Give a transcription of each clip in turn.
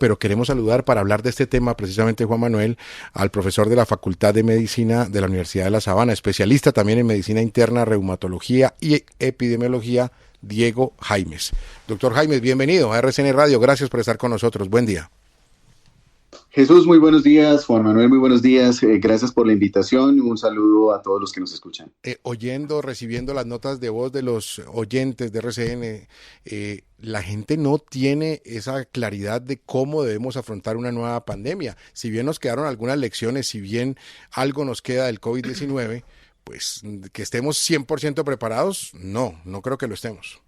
pero queremos saludar para hablar de este tema precisamente, Juan Manuel, al profesor de la Facultad de Medicina de la Universidad de La Sabana, especialista también en medicina interna, reumatología y epidemiología, Diego Jaimes. Doctor Jaimes, bienvenido a RCN Radio, gracias por estar con nosotros, buen día. Jesús, muy buenos días. Juan Manuel, muy buenos días. Gracias por la invitación y un saludo a todos los que nos escuchan. Recibiendo las notas de voz de los oyentes de RCN, la gente no tiene esa claridad de cómo debemos afrontar una nueva pandemia. Si bien nos quedaron algunas lecciones, si bien algo nos queda del COVID-19, pues que estemos 100% preparados, no creo que lo estemos.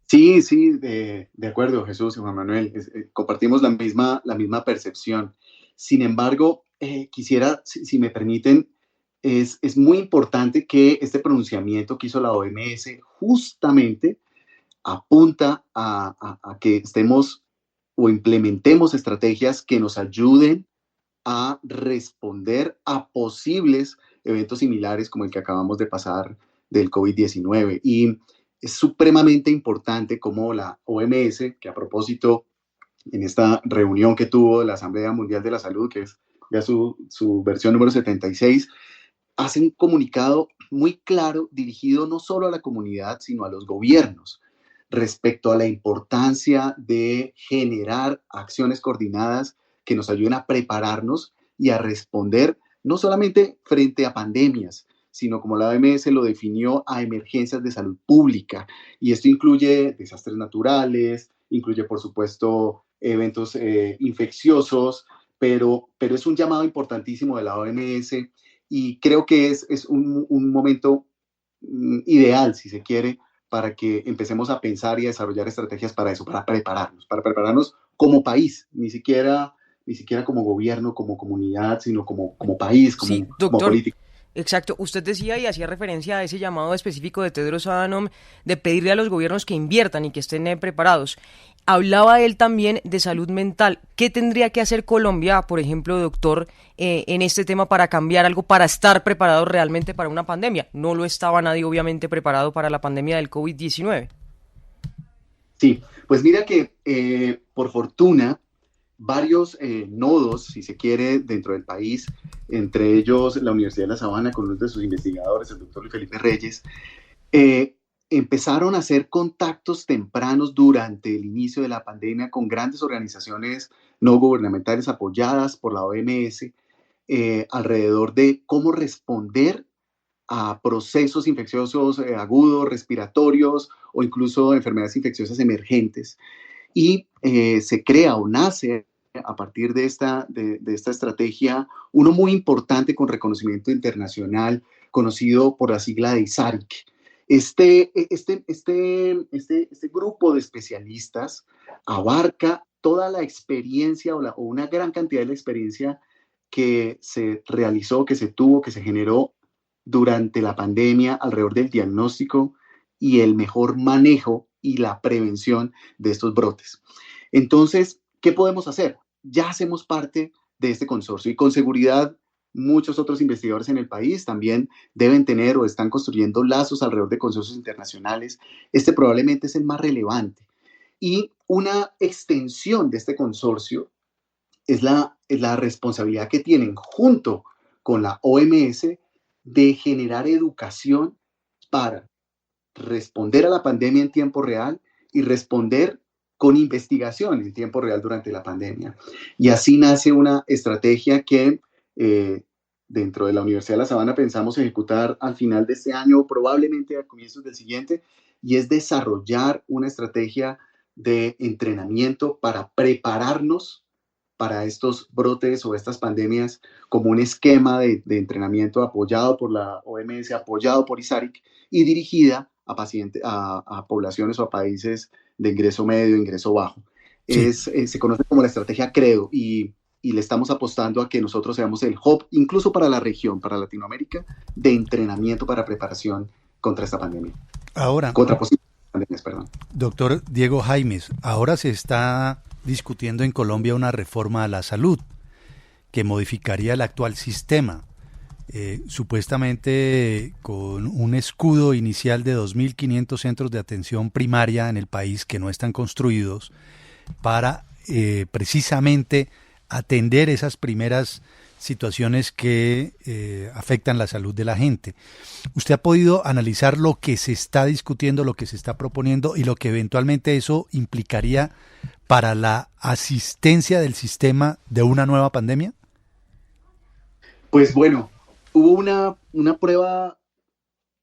Sí, de acuerdo, Jesús y Juan Manuel. Compartimos la misma percepción. Sin embargo, quisiera, si me permiten, es muy importante que este pronunciamiento que hizo la OMS justamente apunta a que estemos o implementemos estrategias que nos ayuden a responder a posibles eventos similares como el que acabamos de pasar del COVID-19. Y es supremamente importante como la OMS, que a propósito, en esta reunión que tuvo la Asamblea Mundial de la Salud, que es ya su versión número 76, hace un comunicado muy claro dirigido no solo a la comunidad, sino a los gobiernos, respecto a la importancia de generar acciones coordinadas que nos ayuden a prepararnos y a responder no solamente frente a pandemias, sino como la OMS lo definió, a emergencias de salud pública. Y esto incluye desastres naturales, incluye, por supuesto, eventos infecciosos, pero es un llamado importantísimo de la OMS y creo que es un momento ideal, si se quiere, para que empecemos a pensar y a desarrollar estrategias para eso, para prepararnos como país, ni siquiera como gobierno, como comunidad, sino como país, Sí, como doctor. política. Exacto, usted decía y hacía referencia a ese llamado específico de Tedros Adhanom de pedirle a los gobiernos que inviertan y que estén preparados. Hablaba él también de salud mental. ¿Qué tendría que hacer Colombia, por ejemplo, doctor, en este tema para cambiar algo, para estar preparados realmente para una pandemia? No lo estaba nadie, obviamente, preparado para la pandemia del COVID-19. Sí, pues mira que por fortuna, varios nodos, si se quiere, dentro del país, entre ellos la Universidad de La Sabana, con uno de sus investigadores, el doctor Luis Felipe Reyes, empezaron a hacer contactos tempranos durante el inicio de la pandemia con grandes organizaciones no gubernamentales apoyadas por la OMS alrededor de cómo responder a procesos infecciosos agudos, respiratorios o incluso enfermedades infecciosas emergentes. Y se crea o nace a partir de esta estrategia uno muy importante con reconocimiento internacional, conocido por la sigla de ISARIC. Este grupo de especialistas abarca toda la experiencia o una gran cantidad de la experiencia que se realizó, que se tuvo, que se generó durante la pandemia alrededor del diagnóstico y el mejor manejo y la prevención de estos brotes. Entonces, ¿qué podemos hacer? Ya hacemos parte de este consorcio y con seguridad muchos otros investigadores en el país también deben tener o están construyendo lazos alrededor de consorcios internacionales. Este probablemente es el más relevante. Y una extensión de este consorcio es la responsabilidad que tienen junto con la OMS de generar educación para responder a la pandemia en tiempo real y responder con investigación en tiempo real durante la pandemia. Y así nace una estrategia que dentro de la Universidad de La Sabana pensamos ejecutar al final de este año, probablemente a comienzos del siguiente, y es desarrollar una estrategia de entrenamiento para prepararnos para estos brotes o estas pandemias como un esquema de entrenamiento apoyado por la OMS, apoyado por ISARIC y dirigida a poblaciones o a países de ingreso medio, ingreso bajo. Sí. Se conoce como la estrategia CREDO y le estamos apostando a que nosotros seamos el hub, incluso para la región, para Latinoamérica, de entrenamiento para preparación contra esta pandemia. Ahora, Contra posibles pandemias, perdón. Doctor Diego Jaimes, ahora se está discutiendo en Colombia una reforma a la salud que modificaría el actual sistema, supuestamente con un escudo inicial de 2.500 centros de atención primaria en el país que no están construidos para precisamente atender esas primeras situaciones que afectan la salud de la gente. ¿Usted ha podido analizar lo que se está discutiendo, lo que se está proponiendo y lo que eventualmente eso implicaría para la asistencia del sistema de una nueva pandemia? Pues bueno, hubo una prueba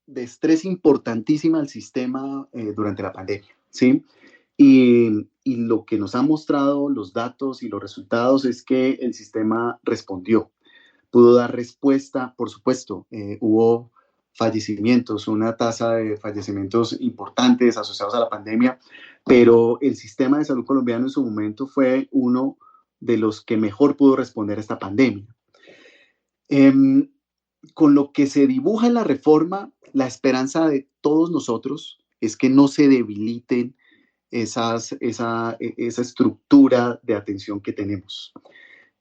de estrés importantísima al sistema durante la pandemia, ¿sí? Y lo que nos han mostrado los datos y los resultados es que el sistema respondió, pudo dar respuesta. Por supuesto, hubo fallecimientos, una tasa de fallecimientos importantes asociados a la pandemia, pero el sistema de salud colombiano en su momento fue uno de los que mejor pudo responder a esta pandemia. Con lo que se dibuja en la reforma, la esperanza de todos nosotros es que no se debiliten esa estructura de atención que tenemos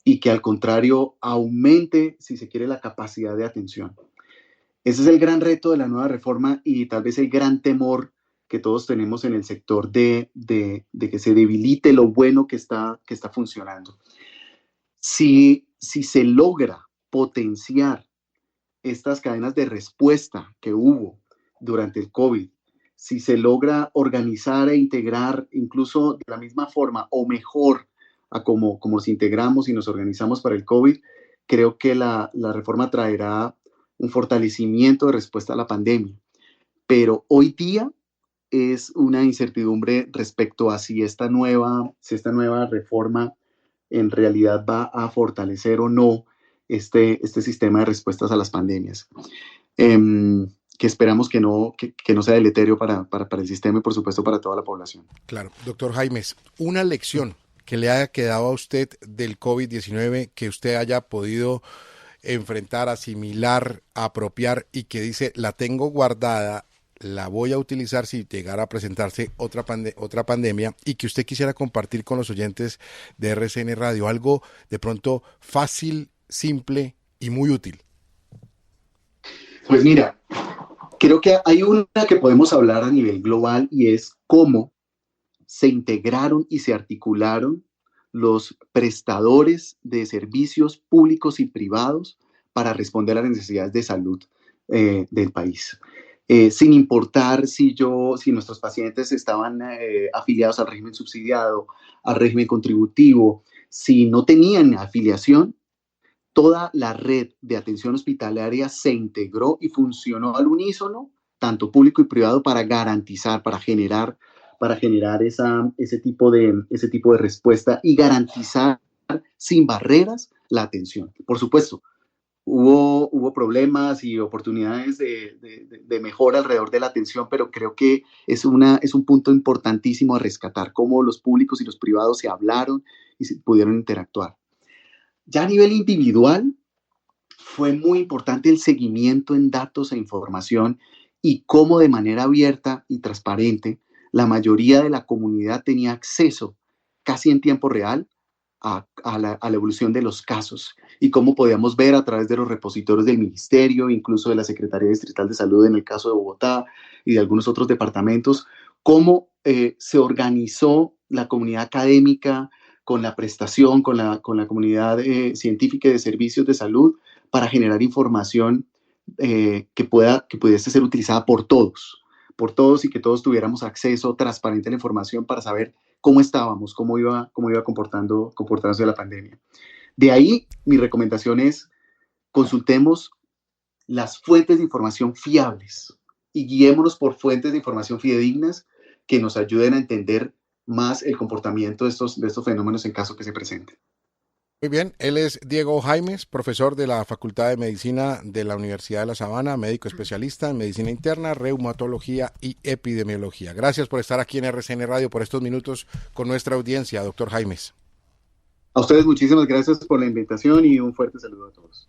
y que al contrario aumente, si se quiere, la capacidad de atención. Ese es el gran reto de la nueva reforma y tal vez el gran temor que todos tenemos en el sector de que se debilite lo bueno que está funcionando. Si se logra potenciar estas cadenas de respuesta que hubo durante el COVID, si se logra organizar e integrar incluso de la misma forma o mejor a como nos integramos y nos organizamos para el COVID, creo que la reforma traerá un fortalecimiento de respuesta a la pandemia. Pero hoy día es una incertidumbre respecto a si esta nueva reforma en realidad va a fortalecer o no este sistema de respuestas a las pandemias. Que esperamos que no sea deleterio para el sistema y por supuesto para toda la población. Claro. Doctor Jaimes, una lección que le haya quedado a usted del COVID-19 que usted haya podido enfrentar, asimilar, apropiar y que dice, la tengo guardada, la voy a utilizar si llegara a presentarse otra pandemia y que usted quisiera compartir con los oyentes de RCN Radio, algo de pronto fácil, simple y muy útil. Pues mira, creo que hay una que podemos hablar a nivel global y es cómo se integraron y se articularon los prestadores de servicios públicos y privados para responder a las necesidades de salud del país. Sin importar si nuestros pacientes estaban afiliados al régimen subsidiado, al régimen contributivo, si no tenían afiliación, toda la red de atención hospitalaria se integró y funcionó al unísono, tanto público y privado, para garantizar, para generar ese tipo de respuesta y garantizar sin barreras la atención. Por supuesto, hubo problemas y oportunidades de mejora alrededor de la atención, pero creo que es un punto importantísimo a rescatar, cómo los públicos y los privados se hablaron y se pudieron interactuar. Ya a nivel individual, fue muy importante el seguimiento en datos e información y cómo de manera abierta y transparente la mayoría de la comunidad tenía acceso casi en tiempo real a la evolución de los casos y cómo podíamos ver a través de los repositorios del ministerio, incluso de la Secretaría Distrital de Salud en el caso de Bogotá y de algunos otros departamentos, cómo se organizó la comunidad académica con la prestación, con la comunidad científica y de servicios de salud para generar información que pudiese ser utilizada por todos y que todos tuviéramos acceso transparente a la información para saber cómo estábamos, cómo iba comportándose la pandemia. De ahí, mi recomendación es consultemos las fuentes de información fiables y guiémonos por fuentes de información fidedignas que nos ayuden a entender más el comportamiento de estos fenómenos en caso que se presenten. Muy bien, él es Diego Jaimes, profesor de la Facultad de Medicina de la Universidad de La Sabana, médico especialista en medicina interna, reumatología y epidemiología. Gracias por estar aquí en RCN Radio por estos minutos con nuestra audiencia, doctor Jaimes. A ustedes muchísimas gracias por la invitación y un fuerte saludo a todos.